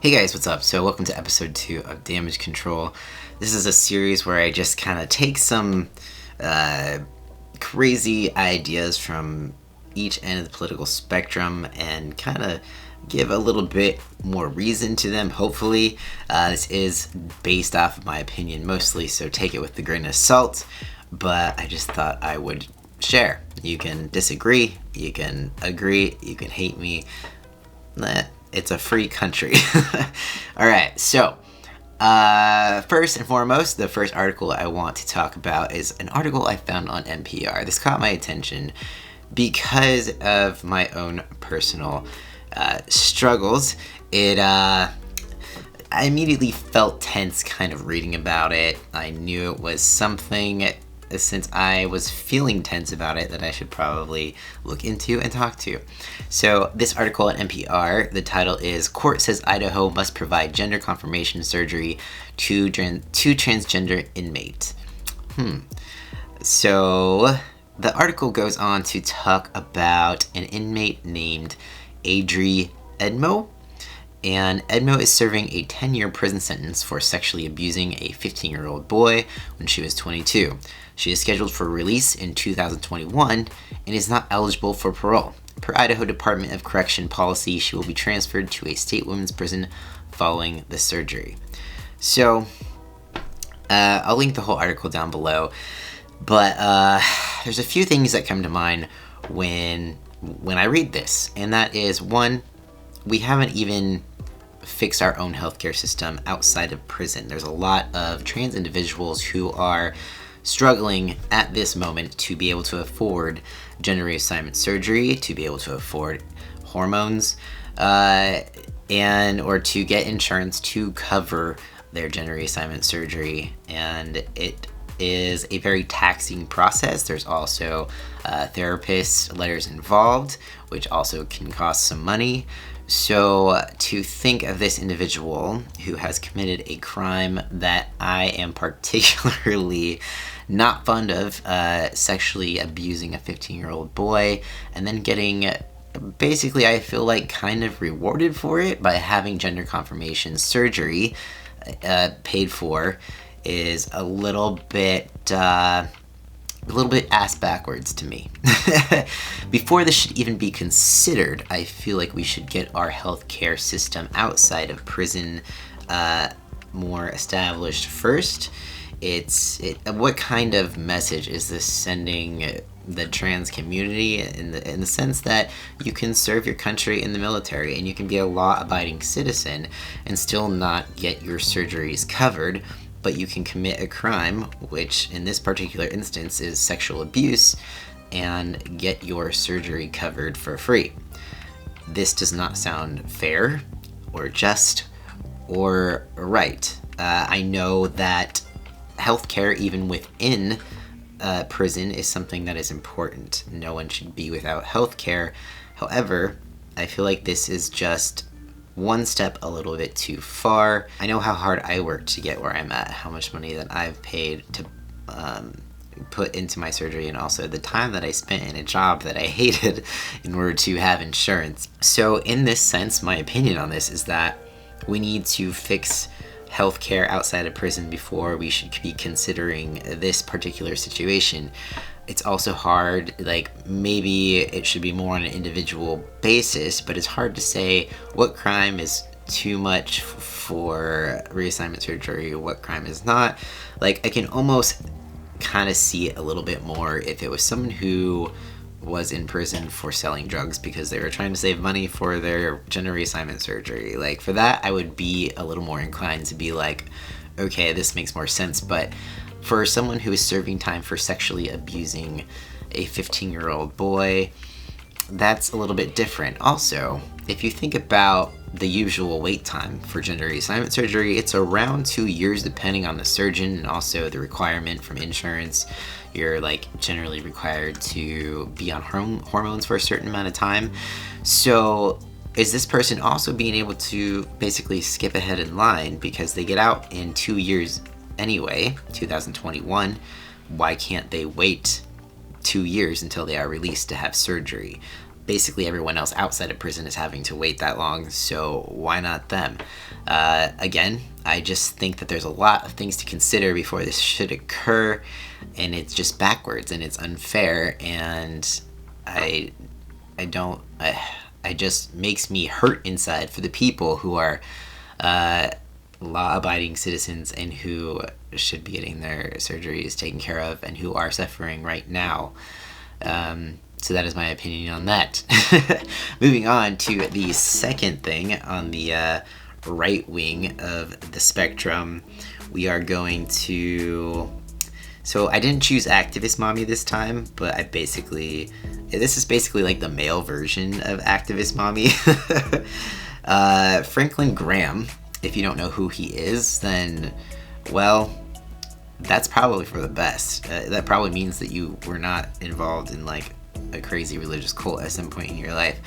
Hey guys, what's up? So welcome to episode 2 of Damage Control. This is a series where I just kind of take some crazy ideas from each end of the political spectrum and kind of give a little bit more reason to them, hopefully. This is based off of my opinion mostly, so take it with a grain of salt, but I just thought I would share. You can disagree, you can agree, you can hate me. It's a free country. Alright, so first and foremost, the first article I want to talk about is an article I found on NPR. This caught my attention because of my own personal struggles. I immediately felt tense kind of reading about it. I knew it was something, since I was feeling tense about it, that I should probably look into and talk to. So this article at NPR, the title is "Court Says Idaho Must Provide Gender Confirmation Surgery to Transgender Inmate." So the article goes on to talk about an inmate named Adri Edmo. And Edmo is serving a 10-year prison sentence for sexually abusing a 15-year-old boy when she was 22. She is scheduled for release in 2021 and is not eligible for parole. Per Idaho Department of Correction policy, she will be transferred to a state women's prison following the surgery. So, I'll link the whole article down below, but there's a few things that come to mind when I read this, and that is, one, we haven't even fixed our own healthcare system outside of prison. There's a lot of trans individuals who are struggling at this moment to be able to afford gender reassignment surgery, to be able to afford hormones, or to get insurance to cover their gender reassignment surgery. And it is a very taxing process. There's also therapist letters involved, which also can cost some money. So to think of this individual who has committed a crime that I am particularly not fond of, sexually abusing a 15-year-old boy, and then getting, basically, I feel like, kind of rewarded for it by having gender confirmation surgery paid for, is a little bit ass backwards to me. Before this should even be considered, I feel like we should get our healthcare system outside of prison more established first. What kind of message is this sending the trans community in the sense that you can serve your country in the military and you can be a law-abiding citizen and still not get your surgeries covered, but you can commit a crime, which in this particular instance is sexual abuse, and get your surgery covered for free. This does not sound fair or just or right. I know that healthcare, even within prison, is something that is important. No one should be without healthcare. However, I feel like this is just one step a little bit too far. I know how hard I worked to get where I'm at, how much money that I've paid to put into my surgery, and also the time that I spent in a job that I hated in order to have insurance. So in this sense, my opinion on this is that we need to fix healthcare outside of prison before we should be considering this particular situation. It's also hard, like, maybe it should be more on an individual basis, but it's hard to say what crime is too much for reassignment surgery, what crime is not. Like, I can almost kind of see it a little bit more if it was someone who was in prison for selling drugs because they were trying to save money for their gender reassignment surgery. Like, for that, I would be a little more inclined to be like, okay, this makes more sense. But for someone who is serving time for sexually abusing a 15-year-old boy, that's a little bit different. Also, if you think about the usual wait time for gender reassignment surgery, it's around 2 years depending on the surgeon and also the requirement from insurance. You're generally required to be on hormones for a certain amount of time. So is this person also being able to basically skip ahead in line because they get out in 2 years anyway, 2021? Why can't they wait 2 years until they are released to have surgery? Basically everyone else outside of prison is having to wait that long, so why not them? Again, I just think that there's a lot of things to consider before this should occur, and it's just backwards and it's unfair, and I just makes me hurt inside for the people who are law-abiding citizens and who should be getting their surgeries taken care of and who are suffering right now. So that is my opinion on that. Moving on to the second thing on the right wing of the spectrum, we are going to... So I didn't choose activist mommy this time, but this is basically like the male version of activist mommy. Franklin Graham, if you don't know who he is, then, well, that's probably for the best. That probably means that you were not involved in like a crazy religious cult at some point in your life.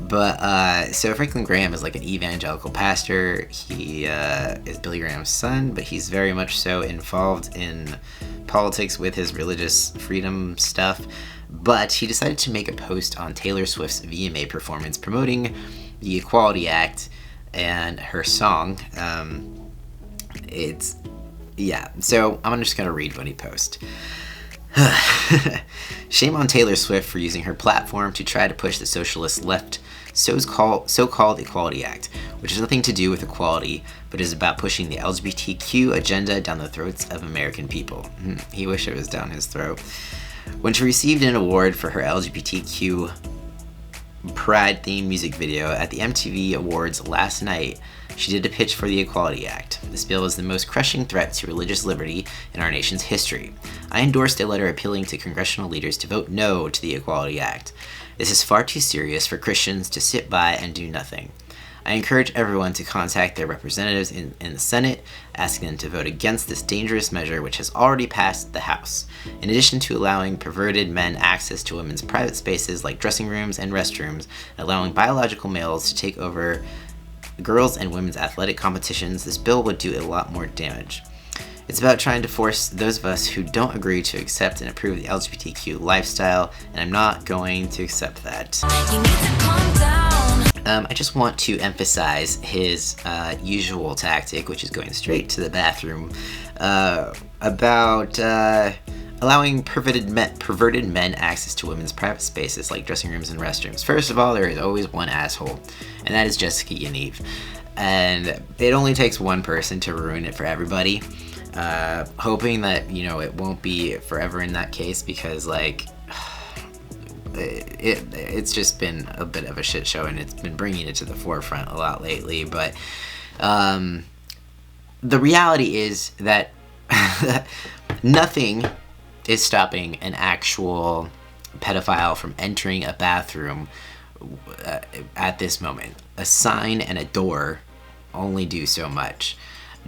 But so Franklin Graham is like an evangelical pastor. He is Billy Graham's son, but he's very much so involved in politics with his religious freedom stuff. But he decided to make a post on Taylor Swift's VMA performance promoting the Equality Act and her song. So I'm just gonna read what he posted. Shame on Taylor Swift for using her platform to try to push the socialist left so-called Equality Act, which has nothing to do with equality, but is about pushing the LGBTQ agenda down the throats of American people. He wished it was down his throat. When she received an award for her LGBTQ Pride-themed music video at the MTV Awards last night, she did a pitch for the Equality Act. This bill is the most crushing threat to religious liberty in our nation's history. I endorsed a letter appealing to congressional leaders to vote no to the Equality Act. This is far too serious for Christians to sit by and do nothing. I encourage everyone to contact their representatives in the Senate, asking them to vote against this dangerous measure which has already passed the House. In addition to allowing perverted men access to women's private spaces like dressing rooms and restrooms, and allowing biological males to take over girls' and women's athletic competitions, this bill would do a lot more damage. It's about trying to force those of us who don't agree to accept and approve the LGBTQ lifestyle, and I'm not going to accept that. You need to calm down. I just want to emphasize his usual tactic, which is going straight to the bathroom, about allowing perverted men access to women's private spaces like dressing rooms and restrooms. First of all, there is always one asshole, and that is Jessica Yaniv. And it only takes one person to ruin it for everybody. Hoping that, it won't be forever in that case, because, it's just been a bit of a shit show, and it's been bringing it to the forefront a lot lately. But the reality is that nothing is stopping an actual pedophile from entering a bathroom at this moment. A sign and a door only do so much.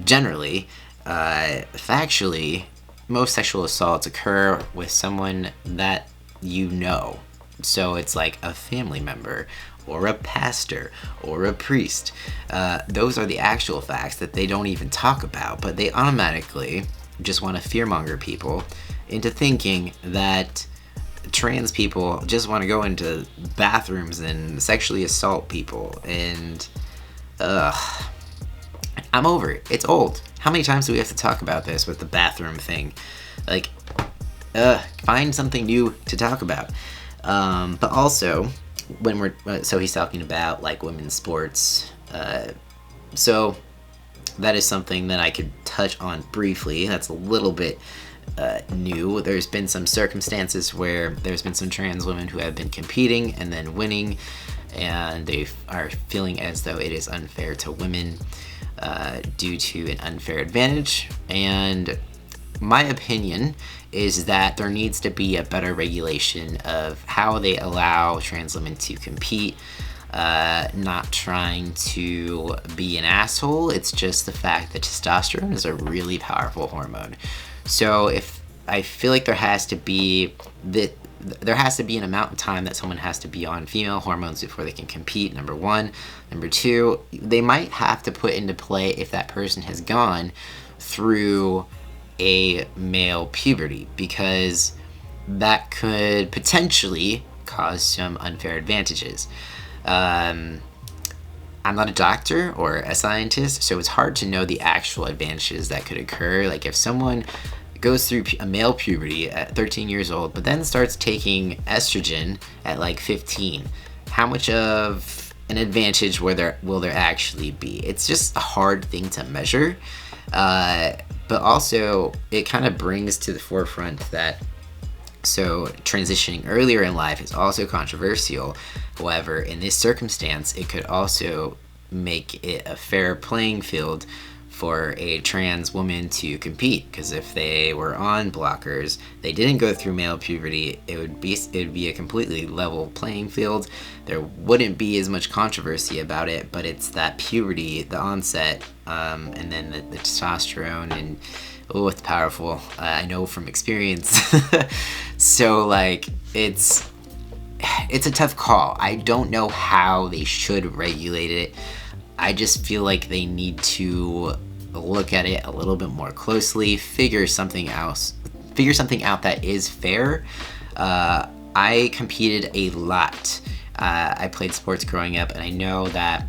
Generally, factually, most sexual assaults occur with someone that you know. So it's like a family member or a pastor or a priest. Those are the actual facts that they don't even talk about, but they automatically just want to fearmonger people into thinking that trans people just want to go into bathrooms and sexually assault people. And I'm over it. It's old. How many times do we have to talk about this with the bathroom thing? Find something new to talk about. But also, so he's talking about women's sports. So that is something that I could touch on briefly. That's a little bit new. There's been some circumstances where there's been some trans women who have been competing and then winning, and they are feeling as though it is unfair to women due to an unfair advantage. And my opinion is that there needs to be a better regulation of how they allow trans women to compete. Not trying to be an asshole, it's just the fact that testosterone is a really powerful hormone. So if I feel like there has to be an amount of time that someone has to be on female hormones before they can compete, number one. Number two, they might have to put into play if that person has gone through a male puberty, because that could potentially cause some unfair advantages. I'm not a doctor or a scientist, so it's hard to know the actual advantages that could occur. Like if someone goes through a male puberty at 13 years old, but then starts taking estrogen at like 15, how much of an advantage will there actually be? It's just a hard thing to measure. But also, it kind of brings to the forefront that transitioning earlier in life is also controversial. However, in this circumstance, it could also make it a fair playing field for a trans woman to compete, because if they were on blockers, they didn't go through male puberty, it would be a completely level playing field. There wouldn't be as much controversy about it, but it's that puberty, the onset, and then the testosterone, and it's powerful. I know from experience. So like it's a tough call. I don't know how they should regulate it. I just feel like they need to look at it a little bit more closely, figure something out that is fair. I competed a lot. I played sports growing up, and I know that,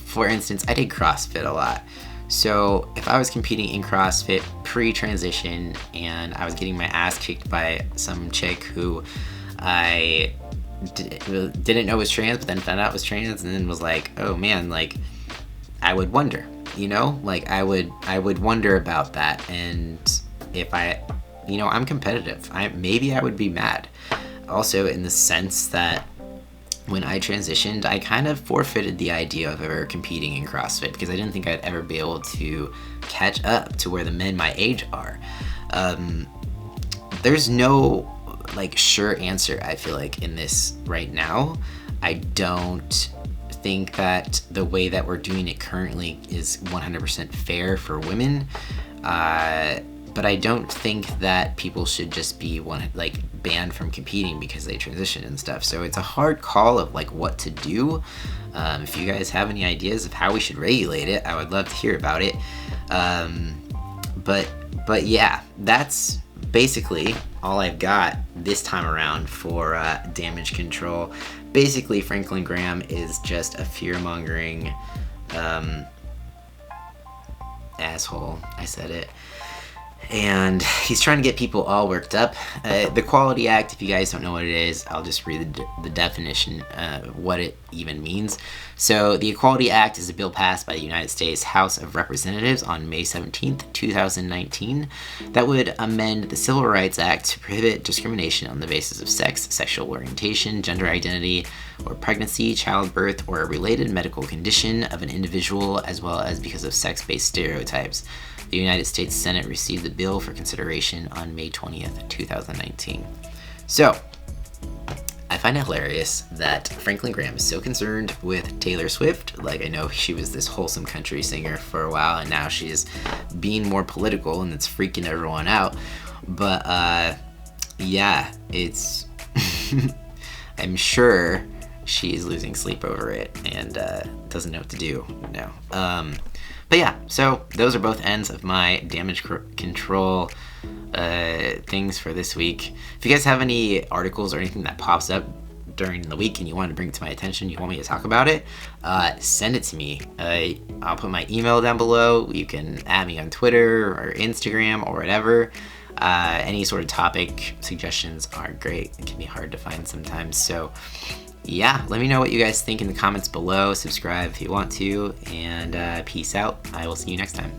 for instance, I did CrossFit a lot. So if I was competing in CrossFit pre-transition and I was getting my ass kicked by some chick who I didn't know was trans, but then found out was trans, and then was like, oh man, like I would wonder, like I would wonder about that. And if I'm competitive, maybe I would be mad. Also, in the sense that when I transitioned, I kind of forfeited the idea of ever competing in CrossFit, because I didn't think I'd ever be able to catch up to where the men my age are. There's no like sure answer, I feel like, in this right now. I don't think that the way that we're doing it currently is 100% fair for women. But I don't think that people should just be banned from competing because they transition and stuff. So it's a hard call of like what to do. If you guys have any ideas of how we should regulate it, I would love to hear about it. But yeah, that's basically all I've got this time around for damage control. Basically, Franklin Graham is just a fear-mongering asshole. I said it. And he's trying to get people all worked up. The Equality Act, if you guys don't know what it is, I'll just read the definition of what it even means. So the Equality Act is a bill passed by the United States House of Representatives on May 17th, 2019, that would amend the Civil Rights Act to prohibit discrimination on the basis of sex, sexual orientation, gender identity, or pregnancy, childbirth, or a related medical condition of an individual, as well as because of sex-based stereotypes. The United States Senate received the bill for consideration on May 20th, 2019. So, I find it hilarious that Franklin Graham is so concerned with Taylor Swift. Like, I know she was this wholesome country singer for a while, and now she's being more political, and it's freaking everyone out. But, yeah, it's... I'm sure she's losing sleep over it, and doesn't know what to do now. But yeah, so those are both ends of my damage control things for this week. If you guys have any articles or anything that pops up during the week and you want to bring it to my attention, you want me to talk about it, send it to me. I'll put my email down below. You can add me on Twitter or Instagram or whatever. Any sort of topic suggestions are great. It can be hard to find sometimes. So yeah, let me know what you guys think in the comments below. Subscribe if you want to, and peace out. I will see you next time.